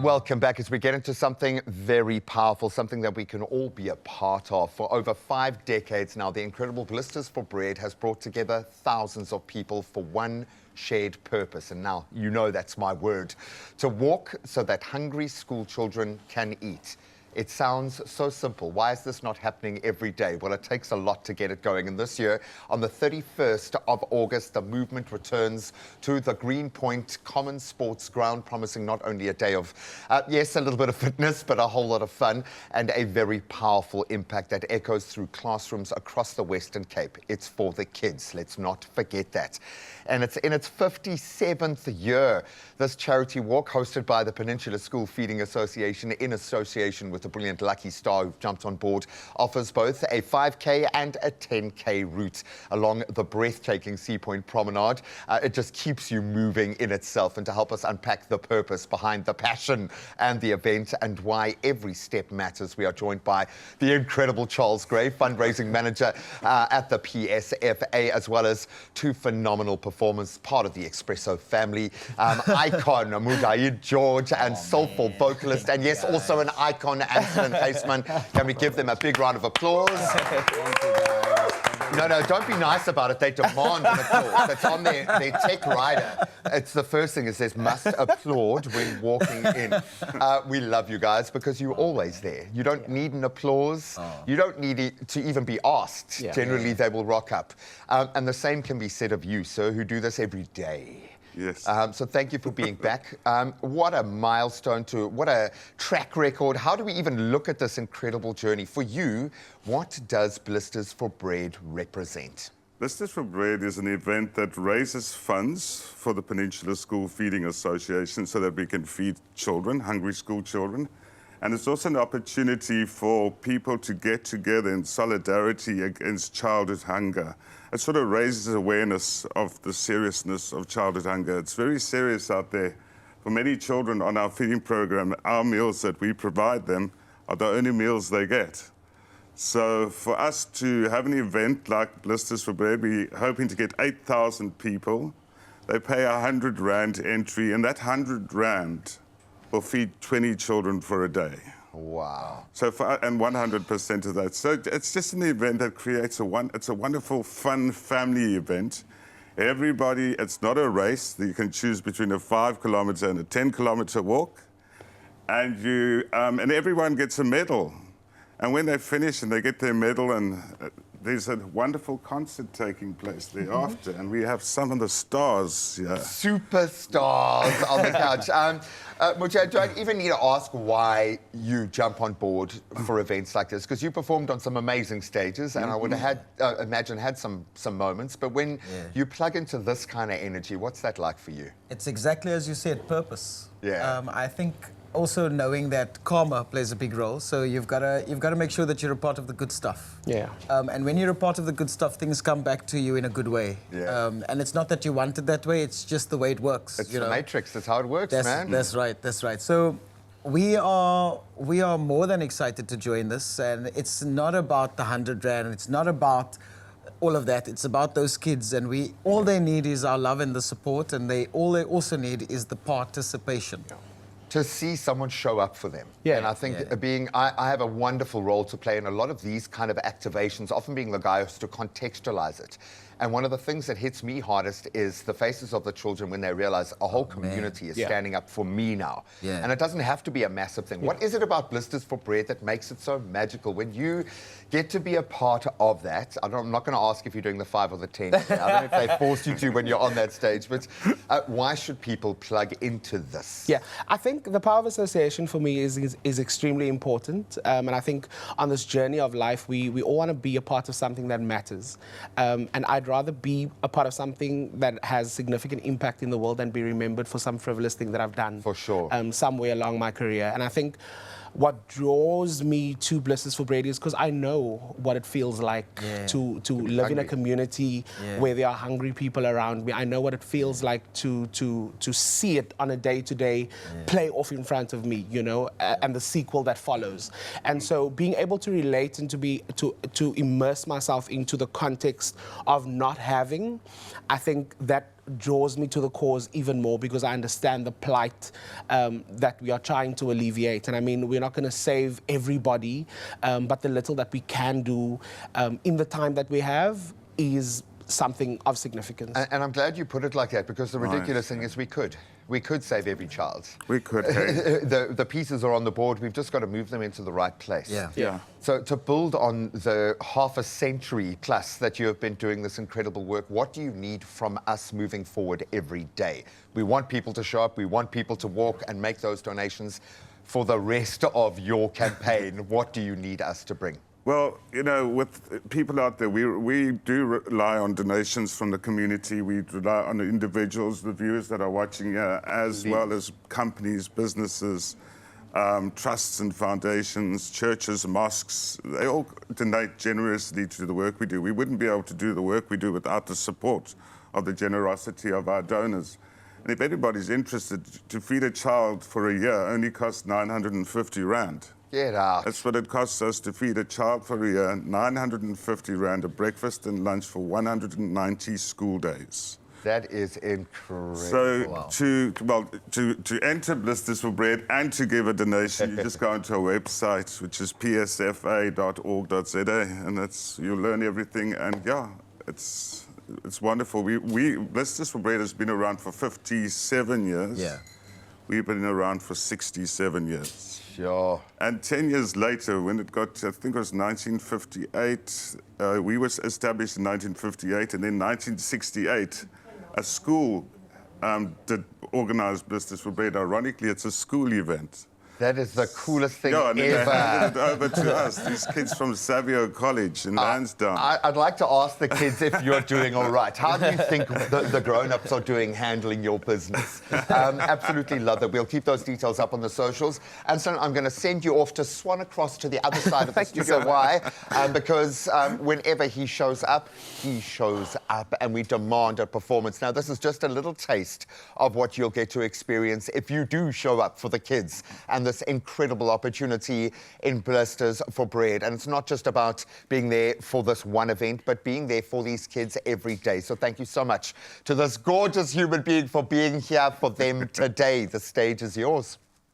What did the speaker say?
Welcome back as we get into something very powerful, something that we can all be a part of. For over 5 decades now, the incredible Blisters for Bread has brought together thousands of people for one shared purpose. And now, you know that's my word. To walk so that hungry school children can eat. It sounds so simple. Why is this not happening every day? Well, it takes a lot to get it going. And this year, on the 31st of August, the movement returns to the Greenpoint Common Sports Ground, promising not only a day of, yes, a little bit of fitness, but a whole lot of fun and a very powerful impact that echoes through classrooms across the Western Cape. It's for the kids. Let's not forget that. And it's in its 57th year, this charity walk, hosted by the Peninsula School Feeding Association in association with the brilliant Lucky Star who've jumped on board, offers both a 5K and a 10K route along the breathtaking Sea Point Promenade. It just keeps you moving in itself. And to help us unpack the purpose behind the passion and the event and why every step matters, we are joined by the incredible Charles Gray, fundraising manager at the PSFA, as well as two phenomenal performers, part of the Expresso family, icon Mudaid George and soulful vocalist, and yes, also an icon, Anselin Caseman. Can we give them a big round of applause? No, don't be nice about it. They demand an applause. It's on their tech rider. It's the first thing. It says, must applaud when walking in. We love you guys because you're always there. You don't need an applause. You don't need it to even be asked. Generally, they will rock up. And the same can be said of you, sir, who do this every day. Yes. So thank you for being back. What a milestone what a track record. How do we even look at this incredible journey? For you, what does Blisters for Bread represent? Blisters for Bread is an event that raises funds for the Peninsula School Feeding Association so that we can feed children, hungry school children. And it's also an opportunity for people to get together in solidarity against childhood hunger. It sort of raises awareness of the seriousness of childhood hunger. It's very serious out there. For many children on our feeding program, our meals that we provide them are the only meals they get. So for us to have an event like Blisters for Bread, we're hoping to get 8,000 people. They pay R100 entry, and that R100 will feed 20 children for a day. Wow. So and 100% of that. So it's just an event that creates it's a wonderful, fun family event. Everybody, it's not a race. You can choose between a 5-kilometer and a 10-kilometer walk. And and everyone gets a medal. And when they finish and they get their medal, and there's a wonderful concert taking place thereafter, and we have some of the stars. Yeah. Superstars on the couch. Muja, do I even need to ask why you jump on board for events like this? Because you performed on some amazing stages, and I would have imagine had some moments. But when you plug into this kind of energy, what's that like for you? It's exactly as you said, purpose. Yeah. I think also knowing that karma plays a big role. So you've got to make sure that you're a part of the good stuff. Yeah. And when you're a part of the good stuff, things come back to you in a good way. Yeah. And it's not that you want it that way. It's just the way it works. It's the matrix. That's how it works, man. That's right. That's right. So we are more than excited to join this, and it's not about the R100. It's not about all of that. It's about those kids, and all they need is our love and the support, and all they also need is the participation. Yeah. To see someone show up for them. Yeah. And I think I have a wonderful role to play in a lot of these kind of activations, often being the guy who has to contextualize it. And one of the things that hits me hardest is the faces of the children when they realize a whole community is standing up for me now. Yeah. And it doesn't have to be a massive thing. What is it about Blisters for Bread that makes it so magical? When you get to be a part of that, I'm not going to ask if you're doing the 5 or the 10. I don't know if they forced you to when you're on that stage, but why should people plug into this? Yeah, I think the power of association for me is extremely important. And I think on this journey of life, we all want to be a part of something that matters. And I'd rather be a part of something that has significant impact in the world than be remembered for some frivolous thing that I've done. For sure. Somewhere along my career. And I think what draws me to Blisters for Bread is because I know what it feels like to live in a community where there are hungry people around me. I know what it feels like to see it on a day-to-day play off in front of me, you know, and the sequel that follows. And so being able to relate and to immerse myself into the context of not having, I think that draws me to the cause even more because I understand the plight that we are trying to alleviate. And I mean, we're not going to save everybody, but the little that we can do in the time that we have is something of significance. And I'm glad you put it like that, because the ridiculous thing is we could. We could save every child. We could. Hey. The pieces are on the board. We've just got to move them into the right place. Yeah. So to build on the half a century plus that you have been doing this incredible work, what do you need from us moving forward every day? We want people to show up. We want people to walk and make those donations. For the rest of your campaign, what do you need us to bring? Well, you know, with people out there, we do rely on donations from the community. We rely on the individuals, the viewers that are watching here, as well as companies, businesses, trusts and foundations, churches, mosques. They all donate generously to the work we do. We wouldn't be able to do the work we do without the support of the generosity of our donors. And if anybody's interested, to feed a child for a year only costs 950 Rand. Get out. That's what it costs us to feed a child for a year, 950 Rand, a breakfast and lunch for 190 school days. That is incredible. So Wow. to enter Blisters for Bread and to give a donation, you just go onto our website, which is psfa.org.za, and you'll learn everything. And yeah, it's wonderful. Blisters for Bread has been around for 57 years. Yeah. We've been around for 67 years. Sure. And 10 years later, when it got to, I think it was 1958, we were established in 1958, and then 1968, a school did organize Blisters for Bread. Ironically, it's a school event. That is the coolest thing Yeah, and then ever. they handed it over to us, these kids from Savio College in Lansdowne. I'd like to ask the kids if you're doing all right. How do you think the grown-ups are doing handling your business? Absolutely love that. We'll keep those details up on the socials. And so I'm going to send you off to swan across to the other side of the studio. Why? Because whenever he shows up, and we demand a performance. Now, this is just a little taste of what you'll get to experience if you do show up for the kids and this incredible opportunity in Blisters for Bread. And it's not just about being there for this one event, but being there for these kids every day. So thank you so much to this gorgeous human being for being here for them today. The stage is yours.